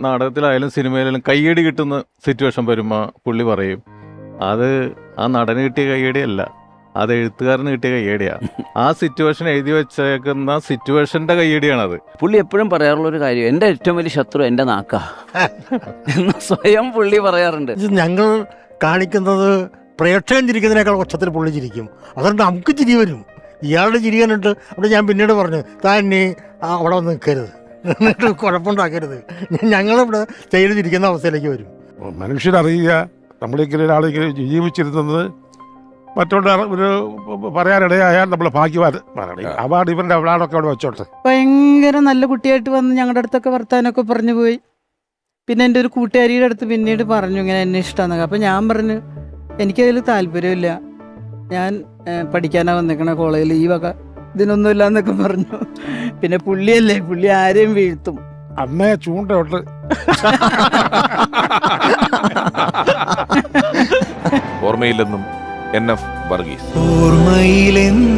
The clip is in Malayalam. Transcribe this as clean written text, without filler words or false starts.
നാടകത്തിലായാലും സിനിമയിലായാലും കയ്യടി കിട്ടുന്ന സിറ്റുവേഷൻ വരുമ്പോൾ പുള്ളി പറയും അത് ആ നടന് കിട്ടിയ കയ്യടിയല്ല, അത് എഴുത്തുകാരന് കിട്ടിയ കയ്യടിയാ. ആ സിറ്റുവേഷൻ എഴുതി വെച്ചേക്കുന്ന സിറ്റുവേഷന്റെ കയ്യടിയാണത്. പുള്ളി എപ്പോഴും പറയാറുള്ളൊരു കാര്യം, എൻ്റെ ഏറ്റവും വലിയ ശത്രു എൻ്റെ നാക്കാ എന്ന് സ്വയം പുള്ളി പറയാറുണ്ട്. ഞങ്ങൾ കാണിക്കുന്നത് പ്രേക്ഷകൻ ചിരിക്കുന്നതിനേക്കാൾ കൊച്ചത്തിൽ പുള്ളി ചിരിക്കും. അതുകൊണ്ട് നമുക്ക് ചിരി വരും. ഇയാളുടെ ചിരി കണ്ടിട്ട് അവിടെ ഞാൻ പിന്നീട് പറഞ്ഞു, താൻ നീ അവിടെ വന്ന് നിൽക്കരുത്, എന്നിട്ട് കുഴപ്പമുണ്ടാക്കരുത്, ഞങ്ങളിവിടെ ചെയ്തിരിക്കുന്ന അവസ്ഥയിലേക്ക് വരും. മനുഷ്യരറിയുക നമ്മളിങ്ങനെ ഒരാളെങ്കിലും ജീവിച്ചിരുന്നത് മറ്റുള്ള ഒരു പറയാനിടയായാൽ നമ്മൾ ഭാഗ്യവാന്മാരാണ്. അവാർഡ് ഇവരുടെ അവാർഡൊക്കെ അവിടെ വെച്ചോട്ടെ. ഭയങ്കര നല്ല കുട്ടിയായിട്ട് വന്ന് ഞങ്ങളുടെ അടുത്തൊക്കെ വർത്താനൊക്കെ പറഞ്ഞു പോയി. പിന്നെ എൻ്റെ ഒരു കൂട്ടുകാരിയുടെ അടുത്ത് പിന്നീട് പറഞ്ഞു ഇങ്ങനെ എന്നെ ഇഷ്ടമാണെന്നൊക്കെ. അപ്പം ഞാൻ പറഞ്ഞു എനിക്കതിൽ താല്പര്യമില്ല, ഞാൻ പഠിക്കാനാണ് വന്നിരിക്കണ കോളേജിൽ, ഈ വക ഇതിനൊന്നുമില്ല എന്നൊക്കെ പറഞ്ഞു. പിന്നെ പുള്ളിയല്ലേ, പുള്ളി ആരെയും വീഴ്ത്തും. അന്നേ ചൂണ്ടോട്ട് ഓർമ്മയില്ലെന്നും NF വർഗീസ്. ഓർമ്മയിലെന്നും